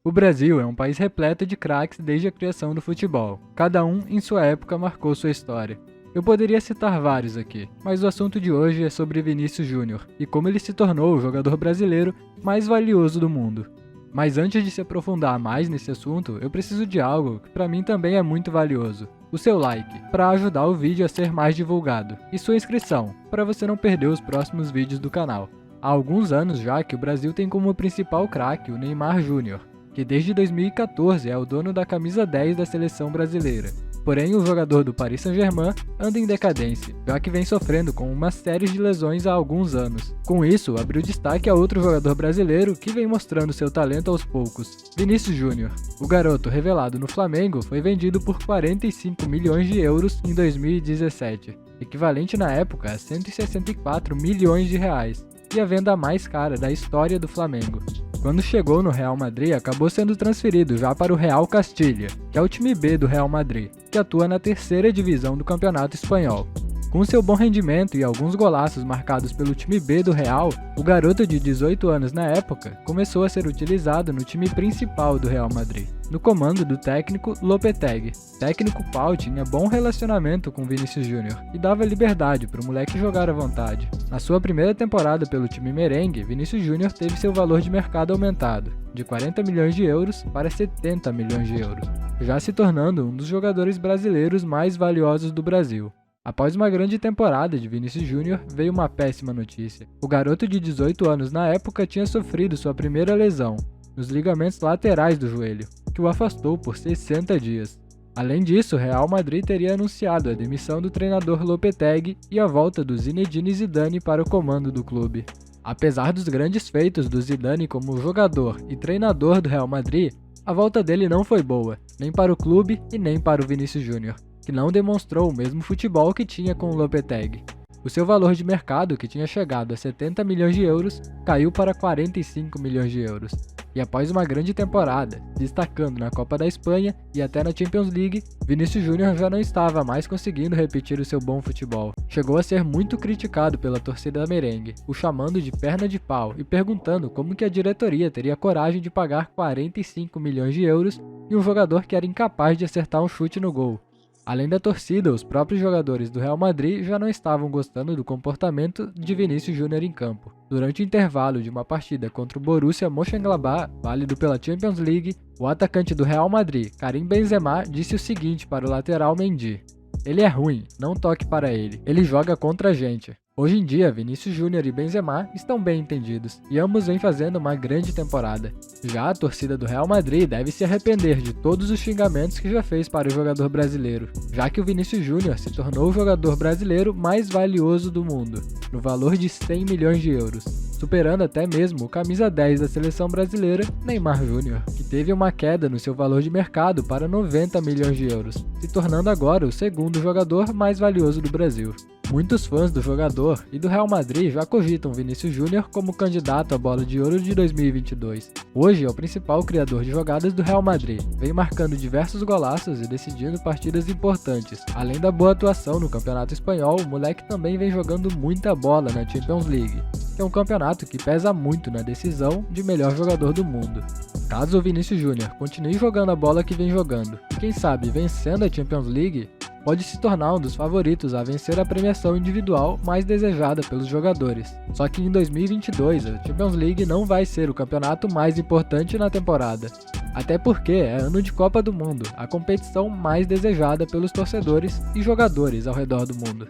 O Brasil é um país repleto de craques desde a criação do futebol. Cada um, em sua época, marcou sua história. Eu poderia citar vários aqui, mas o assunto de hoje é sobre Vinícius Júnior e como ele se tornou o jogador brasileiro mais valioso do mundo. Mas antes de se aprofundar mais nesse assunto, eu preciso de algo que para mim também é muito valioso. O seu like, para ajudar o vídeo a ser mais divulgado, e sua inscrição, para você não perder os próximos vídeos do canal. Há alguns anos já que o Brasil tem como principal craque o Neymar Júnior, que desde 2014 é o dono da camisa 10 da seleção brasileira. Porém, o jogador do Paris Saint-Germain anda em decadência, já que vem sofrendo com uma série de lesões há alguns anos. Com isso, abriu destaque a outro jogador brasileiro que vem mostrando seu talento aos poucos, Vinícius Júnior. O garoto, revelado no Flamengo, foi vendido por 45 milhões de euros em 2017, equivalente na época a 164 milhões de reais, e a venda mais cara da história do Flamengo. Quando chegou no Real Madrid, acabou sendo transferido já para o Real Castilha, que é o time B do Real Madrid, que atua na terceira divisão do Campeonato Espanhol. Com seu bom rendimento e alguns golaços marcados pelo time B do Real, o garoto de 18 anos na época começou a ser utilizado no time principal do Real Madrid, no comando do técnico Lopetegui. O técnico qual tinha bom relacionamento com Vinícius Júnior e dava liberdade para o moleque jogar à vontade. Na sua primeira temporada pelo time merengue, Vinícius Júnior teve seu valor de mercado aumentado, de 40 milhões de euros para 70 milhões de euros, já se tornando um dos jogadores brasileiros mais valiosos do Brasil. Após uma grande temporada de Vinícius Júnior, veio uma péssima notícia. O garoto de 18 anos na época tinha sofrido sua primeira lesão, nos ligamentos laterais do joelho, que o afastou por 60 dias. Além disso, o Real Madrid teria anunciado a demissão do treinador Lopetegui e a volta do Zinedine Zidane para o comando do clube. Apesar dos grandes feitos do Zidane como jogador e treinador do Real Madrid, a volta dele não foi boa, nem para o clube e nem para o Vinícius Júnior, que não demonstrou o mesmo futebol que tinha com o Lopetegui. O seu valor de mercado, que tinha chegado a 70 milhões de euros, caiu para 45 milhões de euros. E após uma grande temporada, destacando na Copa da Espanha e até na Champions League, Vinícius Júnior já não estava mais conseguindo repetir o seu bom futebol. Chegou a ser muito criticado pela torcida merengue, o chamando de perna de pau e perguntando como que a diretoria teria coragem de pagar 45 milhões de euros em um jogador que era incapaz de acertar um chute no gol. Além da torcida, os próprios jogadores do Real Madrid já não estavam gostando do comportamento de Vinícius Júnior em campo. Durante o intervalo de uma partida contra o Borussia Mönchengladbach, válido pela Champions League, o atacante do Real Madrid, Karim Benzema, disse o seguinte para o lateral Mendy: "Ele é ruim, não toque para ele, ele joga contra a gente." Hoje em dia, Vinícius Júnior e Benzema estão bem entendidos, e ambos vêm fazendo uma grande temporada. Já a torcida do Real Madrid deve se arrepender de todos os xingamentos que já fez para o jogador brasileiro, já que o Vinícius Júnior se tornou o jogador brasileiro mais valioso do mundo, no valor de 100 milhões de euros, superando até mesmo o camisa 10 da seleção brasileira, Neymar Júnior, que teve uma queda no seu valor de mercado para 90 milhões de euros, se tornando agora o segundo jogador mais valioso do Brasil. Muitos fãs do jogador e do Real Madrid já cogitam Vinícius Júnior como candidato à Bola de Ouro de 2022. Hoje é o principal criador de jogadas do Real Madrid, vem marcando diversos golaços e decidindo partidas importantes. Além da boa atuação no Campeonato Espanhol, o moleque também vem jogando muita bola na Champions League, que é um campeonato que pesa muito na decisão de melhor jogador do mundo. Caso o Vinícius Júnior continue jogando a bola que vem jogando, e quem sabe vencendo a Champions League, pode se tornar um dos favoritos a vencer a premiação individual mais desejada pelos jogadores. Só que em 2022, a Champions League não vai ser o campeonato mais importante na temporada. Até porque é ano de Copa do Mundo, a competição mais desejada pelos torcedores e jogadores ao redor do mundo.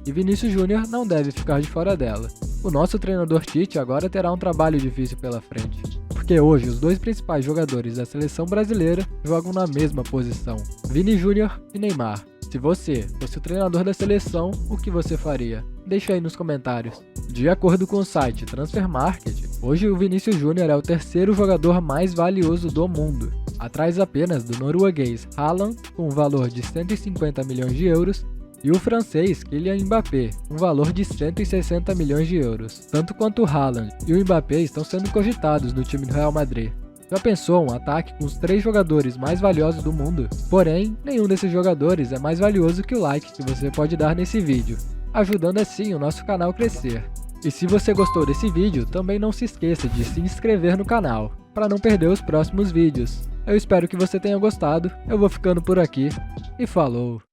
E Vinícius Júnior não deve ficar de fora dela. O nosso treinador Tite agora terá um trabalho difícil pela frente, porque hoje os dois principais jogadores da seleção brasileira jogam na mesma posição, Vini Júnior e Neymar. Se você fosse o treinador da seleção, o que você faria? Deixa aí nos comentários. De acordo com o site Transfer Market, hoje o Vinícius Júnior é o terceiro jogador mais valioso do mundo, atrás apenas do norueguês Haaland, com um valor de 150 milhões de euros, e o francês Kylian Mbappé, um valor de 160 milhões de euros. Tanto quanto o Haaland e o Mbappé estão sendo cogitados no time do Real Madrid. Já pensou um ataque com os 3 jogadores mais valiosos do mundo? Porém, nenhum desses jogadores é mais valioso que o like que você pode dar nesse vídeo, ajudando assim o nosso canal a crescer. E se você gostou desse vídeo, também não se esqueça de se inscrever no canal. para não perder os próximos vídeos. Eu espero que você tenha gostado, eu vou ficando por aqui e falou!